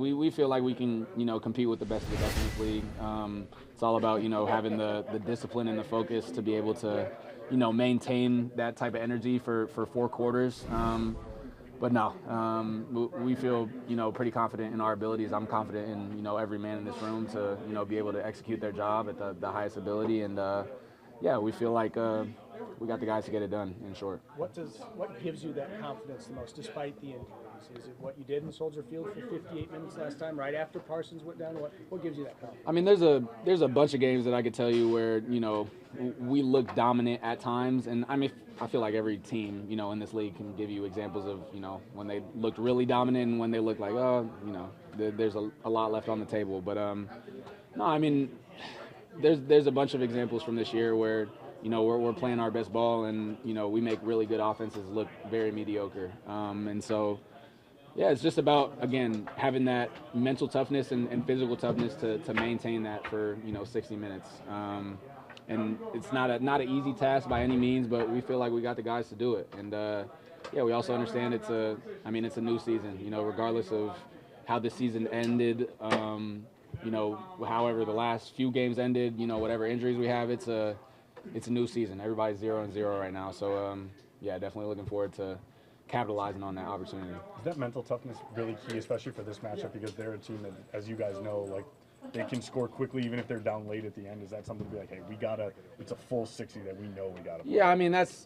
we feel like we can, compete with the best of the best in this league. It's all about, having the discipline and the focus to be able to, maintain that type of energy for 4 quarters. But no, we feel, pretty confident in our abilities. I'm confident in, every man in this room to, be able to execute their job at the highest ability. And, yeah, we feel like we got the guys to get it done, in short. What gives you that confidence the most, despite the injuries? Is it what you did in Soldier Field for 58 minutes last time, right after Parsons went down? What gives you that confidence? I mean, there's a bunch of games that I could tell you where, we look dominant at times, and I mean, I feel like every team, in this league can give you examples of, when they looked really dominant and when they look like, there's a lot left on the table. But no, I mean, there's a bunch of examples from this year where, we're playing our best ball and, we make really good offenses look very mediocre. And so, yeah, it's just about, again, having that mental toughness and physical toughness to maintain that for, 60 minutes. And it's not an easy task by any means, but we feel like we got the guys to do it. And, yeah, we also understand it's a new season, regardless of how the season ended, however the last few games ended, whatever injuries we have, it's a new season. Everybody's 0-0 right now. So, yeah, definitely looking forward to capitalizing on that opportunity. Is that mental toughness really key, especially for this matchup, because they're a team that, as you guys know, like they can score quickly even if they're down late at the end? Is that something to be like, hey, it's a full 60 that we know we gotta play? Yeah, I mean that's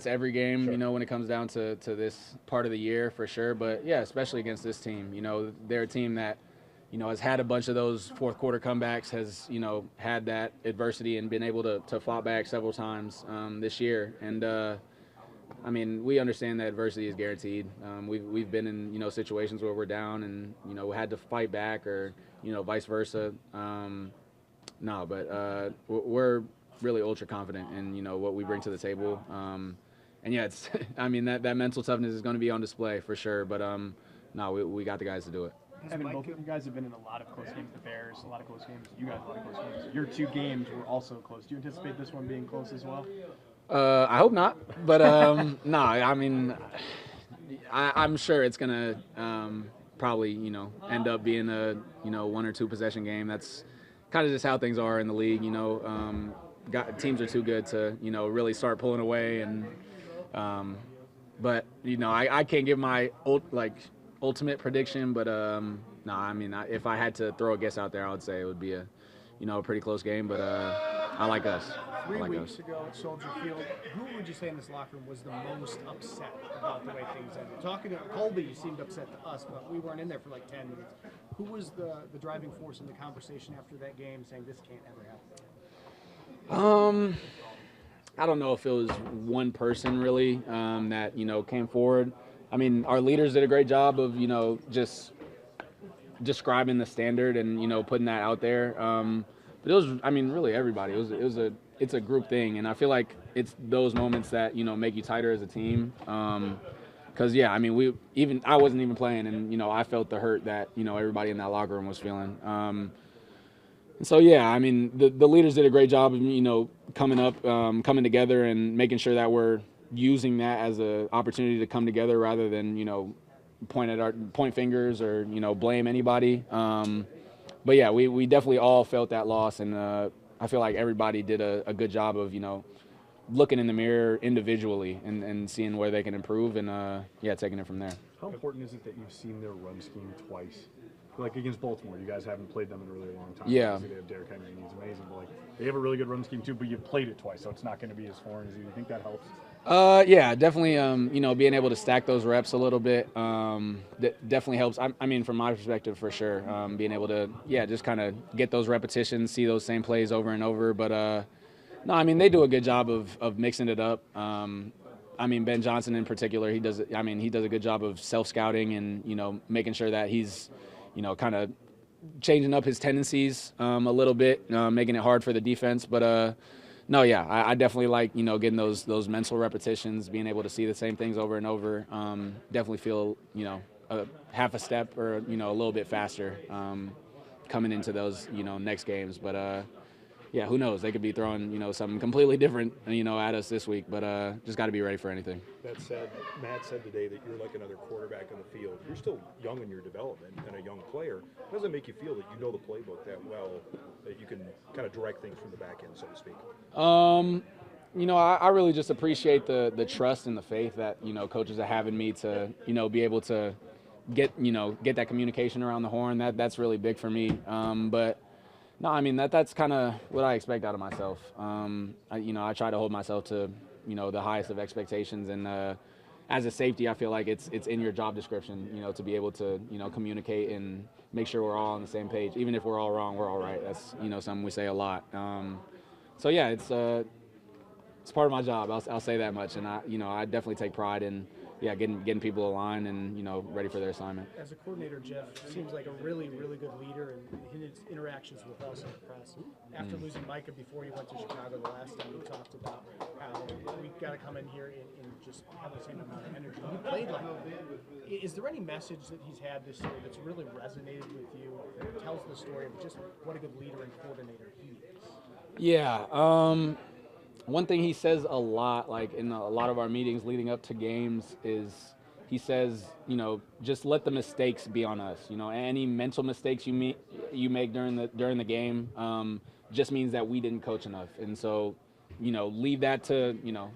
every game, Sure. when it comes down to this part of the year for sure. But yeah, especially against this team, they're a team that, has had a bunch of those fourth quarter comebacks, has, had that adversity and been able to fought back several times this year. And I mean, we understand that adversity is guaranteed. We've been in, situations where we're down and, had to fight back or, vice versa. No, but we're really ultra confident in, what we bring to the table. And yeah, it's, I mean, that mental toughness is going to be on display for sure. But no, we got the guys to do it. Evan, both of you guys have been in a lot of close games. The Bears, a lot of close games. You guys, a lot of close games. Your 2 games were also close. Do you anticipate this one being close as well? I hope not, but no. I mean, I'm sure it's gonna probably end up being a 1 or 2 possession game. That's kind of just how things are in the league. Teams are too good to really start pulling away, and but I can't give my ultimate prediction, but no. I mean, if I had to throw a guess out there, I would say it would be a pretty close game, but I like us. 3 like weeks us. ago at Soldier Field, who would you say in this locker room was the most upset about the way things ended? Talking to Colby, you seemed upset to us, but we weren't in there for like 10 minutes. Who was the driving force in the conversation after that game saying this can't ever happen? I don't know if it was one person really that came forward. I mean, our leaders did a great job of just describing the standard and putting that out there. But it was, I mean, really everybody. It's a group thing, and I feel like it's those moments that make you tighter as a team. Because yeah, I mean, I wasn't even playing, and I felt the hurt that everybody in that locker room was feeling. And so yeah, I mean, the leaders did a great job of coming together and making sure that we're using that as an opportunity to come together rather than point fingers or blame anybody. But yeah, we definitely all felt that loss, and I feel like everybody did a good job of looking in the mirror individually and seeing where they can improve, and yeah, taking it from there. How important is it that you've seen their run scheme twice? Like against Baltimore, you guys haven't played them in a really long time. Yeah. Obviously they have Derrick Henry, and he's amazing, but like they have a really good run scheme too, but you've played it twice, so it's not going to be as foreign as you. You think that helps? Yeah, definitely. Being able to stack those reps a little bit, definitely helps. I mean, from my perspective, for sure. Being able to, just kind of get those repetitions, see those same plays over and over. But no, I mean, they do a good job of mixing it up. I mean, Ben Johnson in particular, he does a good job of self-scouting and making sure that he's, kind of changing up his tendencies a little bit, making it hard for the defense. But no, yeah, I definitely like getting those mental repetitions, being able to see the same things over and over. Definitely feel a half a step or a little bit faster coming into those next games. But yeah, who knows? They could be throwing, something completely different, at us this week. But just got to be ready for anything. That said, Matt said today that you're like another quarterback on the field. You're still young in your development and a young player. It doesn't make you feel that you know the playbook that well, that you can kind of direct things from the back end, so to speak. I really just appreciate the trust and the faith that, coaches are having me to, be able to get that communication around the horn. That's really big for me. But no, I mean, that's kind of what I expect out of myself. I try to hold myself to, the highest of expectations. And as a safety, I feel like it's in your job description, to be able to, communicate and make sure we're all on the same page. Even if we're all wrong, we're all right. That's, something we say a lot. So yeah, it's part of my job. I'll say that much. And I definitely take pride in, getting people aligned and, ready for their assignment. As a coordinator, Jeff seems like a really, really good leader in his interactions with us in the press. After losing Micah before he went to Chicago the last time, we talked about how we got to come in here and just have the same amount of energy. He played like that. Is there any message that he's had this year that's really resonated with you that tells the story of just what a good leader and coordinator he is? Yeah. One thing he says a lot, like in a lot of our meetings leading up to games, is he says, just let the mistakes be on us. Any mental mistakes you make during the game just means that we didn't coach enough. And so, leave that to,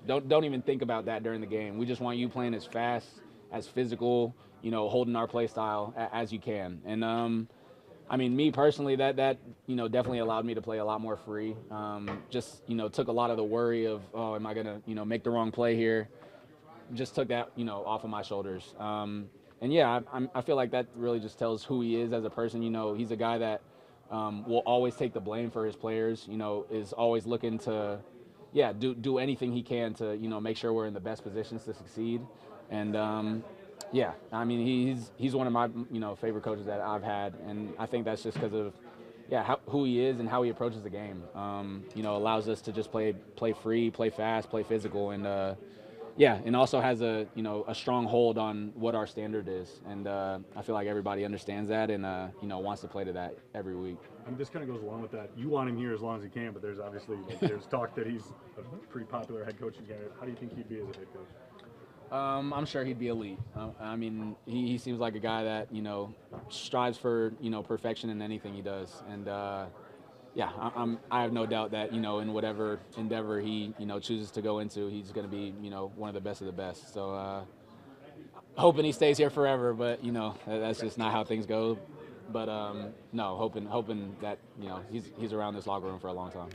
don't even think about that during the game. We just want you playing as fast, as physical, holding our play style as you can. And I mean, me personally, that definitely allowed me to play a lot more free. Just took a lot of the worry of, oh, am I gonna make the wrong play here? Just took that off of my shoulders. And yeah, I feel like that really just tells who he is as a person. He's a guy that will always take the blame for his players. Is always looking to do anything he can to make sure we're in the best positions to succeed. And yeah, I mean, he's one of my favorite coaches that I've had, and I think that's just because of who he is and how he approaches the game. Allows us to just play free, play fast, play physical, and and also has a strong hold on what our standard is. And I feel like everybody understands that and wants to play to that every week. And this kind of goes along with that. You want him here as long as he can, but there's obviously there's talk that he's a pretty popular head coaching candidate. How do you think he'd be as a head coach? I'm sure he'd be elite. I mean, he seems like a guy that strives for perfection in anything he does, and I have no doubt that in whatever endeavor he chooses to go into, he's going to be one of the best. So hoping he stays here forever, but that's just not how things go. But no, hoping that he's around this locker room for a long time.